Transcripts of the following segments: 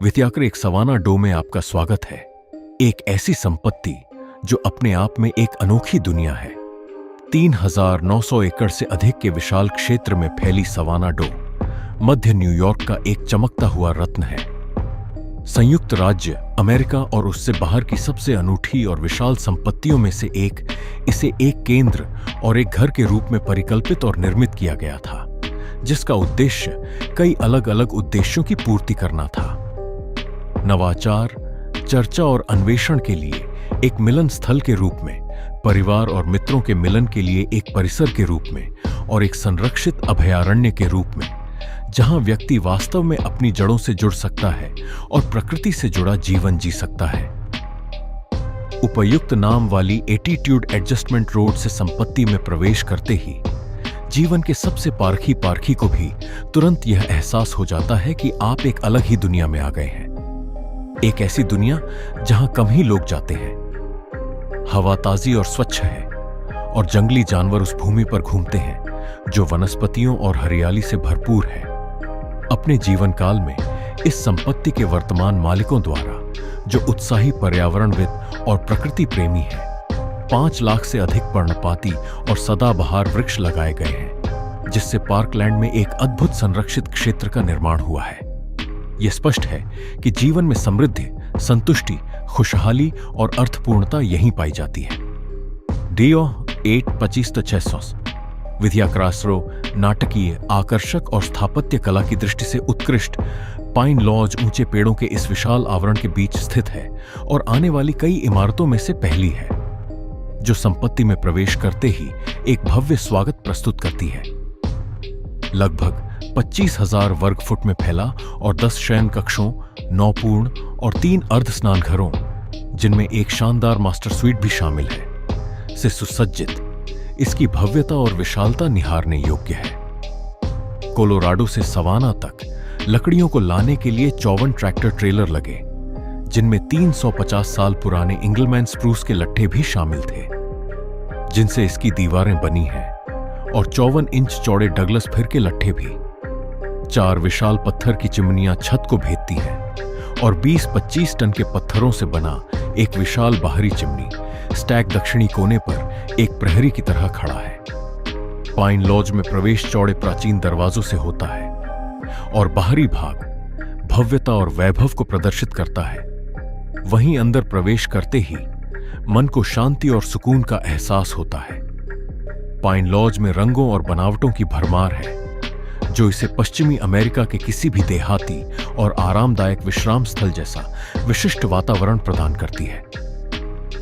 वित्याकर एक savanna dough में आपका स्वागत है। एक ऐसी संपत्ति जो अपने आप में एक अनोखी दुनिया है। 3,900 एकड़ से अधिक के विशाल क्षेत्र में फैली सवाना डो मध्य न्यूयॉर्क का एक चमकता हुआ रत्न है। संयुक्त राज्य अमेरिका और उससे बाहर की सबसे अनूठी और विशाल संपत्तियों में से एक, इसे एक केंद्र और एक घर के रूप में परिकल्पित और निर्मित किया गया था, जिसका उद्देश्य कई अलग अलग उद्देश्यों की पूर्ति करना था। नवाचार, चर्चा और अन्वेषण के लिए एक मिलन स्थल के रूप में, परिवार और मित्रों के मिलन के लिए एक परिसर के रूप में और एक संरक्षित अभयारण्य के रूप में, जहां व्यक्ति वास्तव में अपनी जड़ों से जुड़ सकता है और प्रकृति से जुड़ा जीवन जी सकता है। उपयुक्त नाम वाली एटीट्यूड एडजस्टमेंट रोड से संपत्ति में प्रवेश करते ही जीवन के सबसे पारखी को भी तुरंत यह एहसास हो जाता है कि आप एक अलग ही दुनिया में आ गए हैं। एक ऐसी दुनिया जहां कम ही लोग जाते हैं। हवा ताजी और स्वच्छ है और जंगली जानवर उस भूमि पर घूमते हैं जो वनस्पतियों और हरियाली से भरपूर है। अपने जीवन काल में इस संपत्ति के वर्तमान मालिकों द्वारा, जो उत्साही पर्यावरणविद और प्रकृति प्रेमी हैं, 5 लाख से अधिक पर्णपाती और सदाबहार वृक्ष लगाए गए हैं, जिससे पार्कलैंड में एक अद्भुत संरक्षित क्षेत्र का निर्माण हुआ है। यह स्पष्ट है कि जीवन में समृद्धि, संतुष्टि, खुशहाली और अर्थपूर्णता यहीं पाई जाती है। डियो 8-25-600 वित्याकर नाटकीय, आकर्षक और स्थापत्य कला की दृष्टि से उत्कृष्ट पाइन लॉज ऊंचे पेड़ों के इस विशाल आवरण के बीच स्थित है और आने वाली कई इमारतों में से पहली है, जो संपत्ति में प्रवेश करते ही एक भव्य स्वागत प्रस्तुत करती है। लगभग 25,000 वर्ग फुट में फैला और 10 शयन कक्षों, 9 पूर्ण और 3 अर्ध स्नान घरों, जिनमें एक शानदार मास्टर स्वीट भी शामिल है, से सुसज्जित इसकी भव्यता और विशालता निहारने योग्य है। कोलोराडो से सवाना तक लकड़ियों को लाने के लिए 54 ट्रैक्टर ट्रेलर लगे, जिनमें 350 साल पुराने इंग्लमैन स्प्रूस के लट्ठे भी शामिल थे, जिनसे इसकी दीवारें बनी हैं, और 54 इंच चौड़े डगलस फिर के लट्ठे भी। 4 विशाल पत्थर की चिमनियां छत को भेदती हैं और 20-25 टन के पत्थरों से बना एक विशाल बाहरी चिमनी स्टैक दक्षिणी कोने पर एक प्रहरी की तरह खड़ा है। पाइन लॉज में प्रवेश चौड़े प्राचीन दरवाजों से होता है और बाहरी भाग भव्यता और वैभव को प्रदर्शित करता है। वहीं अंदर प्रवेश करते ही मन को शांति और सुकून का एहसास होता है। पाइन लॉज में रंगों और बनावटों की भरमार है, जो इसे पश्चिमी अमेरिका के किसी भी देहाती और आरामदायक विश्राम स्थल जैसा विशिष्ट वातावरण प्रदान करती है।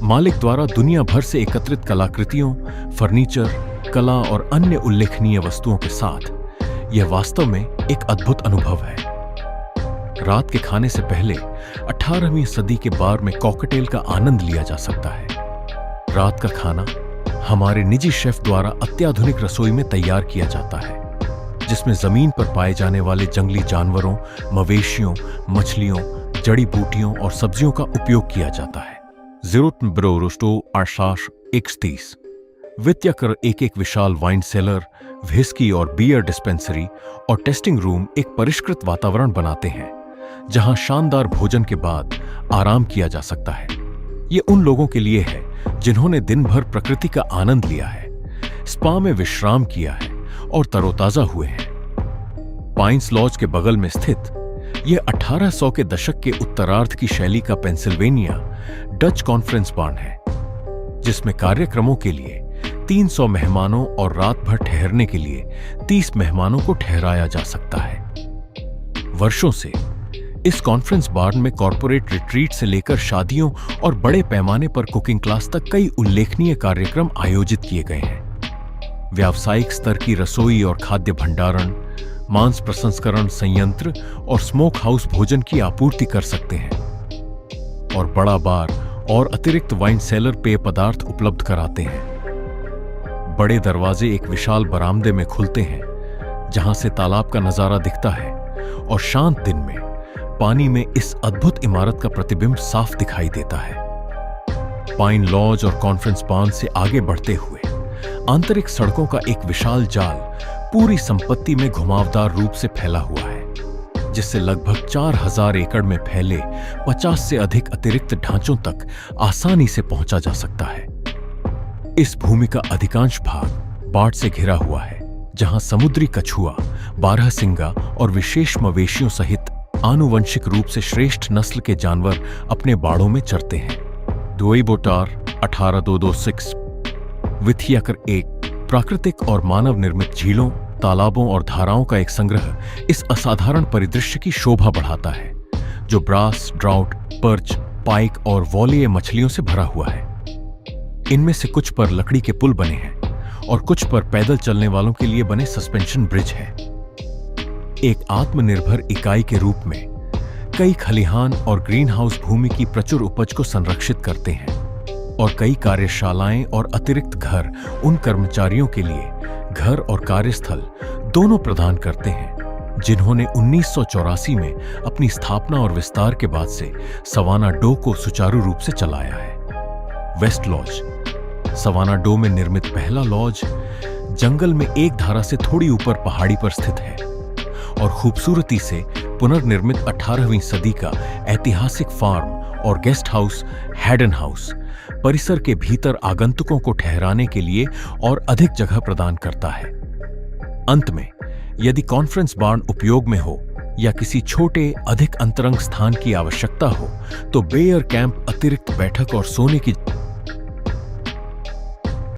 मालिक द्वारा दुनिया भर से एकत्रित कलाकृतियों, फर्नीचर, कला और अन्य उल्लेखनीय वस्तुओं के साथ यह वास्तव में एक अद्भुत अनुभव है। रात के खाने से पहले 18वीं सदी के बार में कॉकटेल का आनंद लिया जा सकता है। रात का खाना हमारे निजी शेफ द्वारा अत्याधुनिक रसोई में तैयार किया जाता है, जिसमें जमीन पर पाए जाने वाले जंगली जानवरों, मवेशियों, मछलियों, जड़ी बूटियों और सब्जियों का उपयोग किया जाता है। वित्याकर एक विशाल वाइन सेलर, व्हिस्की और बियर डिस्पेंसरी और टेस्टिंग रूम एक परिष्कृत वातावरण बनाते हैं, जहां शानदार भोजन के बाद आराम किया जा सकता है। ये उन लोगों के लिए है जिन्होंने दिन भर प्रकृति का आनंद लिया है, स्पा में विश्राम किया है और तरोताजा हुए हैं। पाइन्स लॉज के बगल में स्थित यह 1800 के दशक के उत्तरार्ध की शैली का पेंसिल्वेनिया डच कॉन्फ्रेंस बार्न है, जिसमें कार्यक्रमों के लिए 300 मेहमानों और रात भर ठहरने के लिए 30 मेहमानों को ठहराया जा सकता है। वर्षों से इस कॉन्फ्रेंस बार्न में कॉर्पोरेट रिट्रीट से लेकर शादियों और बड़े पैमाने पर कुकिंग क्लास तक कई उल्लेखनीय कार्यक्रम आयोजित किए गए हैं। व्यावसायिक स्तर की रसोई और खाद्य भंडारण, मांस प्रसंस्करण संयंत्र और स्मोक हाउस भोजन की आपूर्ति कर सकते हैं, और बड़ा बार और अतिरिक्त वाइन सेलर पेय पदार्थ उपलब्ध कराते हैं। बड़े दरवाजे एक विशाल बरामदे में खुलते हैं, जहां से तालाब का नजारा दिखता है, और शांत दिन में पानी में इस अद्भुत इमारत का प्रतिबिंब साफ दिखाई देता है। पाइन लॉज और कॉन्फ्रेंस बार्न से आगे बढ़ते हुए आंतरिक सड़कों का एक विशाल जाल पूरी संपत्ति में घुमावदार रूप से फैला हुआ है, जिससे लगभग 4000 एकड़ में फैले 50 से अधिक अतिरिक्त ढांचों तक आसानी से पहुंचा जा सकता है। इस भूमि का अधिकांश भाग बाढ़ से घिरा हुआ है, जहां समुद्री कछुआ, बारहसिंगा और विशेष मवेशियों सहित आनुवंशिक रूप से श्रेष्ठ नस्ल के जानवर अपने बाड़ों में चरते हैं। दुईबोटार 18226 विथियाकर एक प्राकृतिक और मानव निर्मित झीलों, तालाबों और धाराओं का एक संग्रह इस असाधारण परिदृश्य की शोभा बढ़ाता है, जो ब्रास, ट्राउट, पर्च, पाइक और वॉलिये मछलियों से भरा हुआ है। इनमें से कुछ पर लकड़ी के पुल बने हैं और कुछ पर पैदल चलने वालों के लिए बने सस्पेंशन ब्रिज है। एक आत्मनिर्भर इकाई के रूप में कई खलिहान और ग्रीन हाउस भूमि की प्रचुर उपज को संरक्षित करते हैं और कई कार्यशालाएं और अतिरिक्त घर उन कर्मचारियों के लिए घर और कार्यस्थल दोनों प्रदान करते हैं जिन्होंने 1984 में अपनी स्थापना और विस्तार के बाद से सवाना डो को सुचारू रूप से चलाया है। वेस्ट लॉज सवाना डो में निर्मित पहला लॉज जंगल में एक धारा से थोड़ी ऊपर पहाड़ी पर स्थित है और खूबसूरती से पुनर्निर्मित 18वीं सदी का ऐतिहासिक फार्म और गेस्ट हाउस हैडन हाउस परिसर के भीतर आगंतुकों को ठहराने के लिए और अधिक जगह प्रदान करता है। अंत में, यदि कॉन्फ्रेंस बार्न उपयोग में हो या किसी छोटे अधिक अंतरंग स्थान की आवश्यकता हो, तो बेयर कैंप अतिरिक्त बैठक और सोने की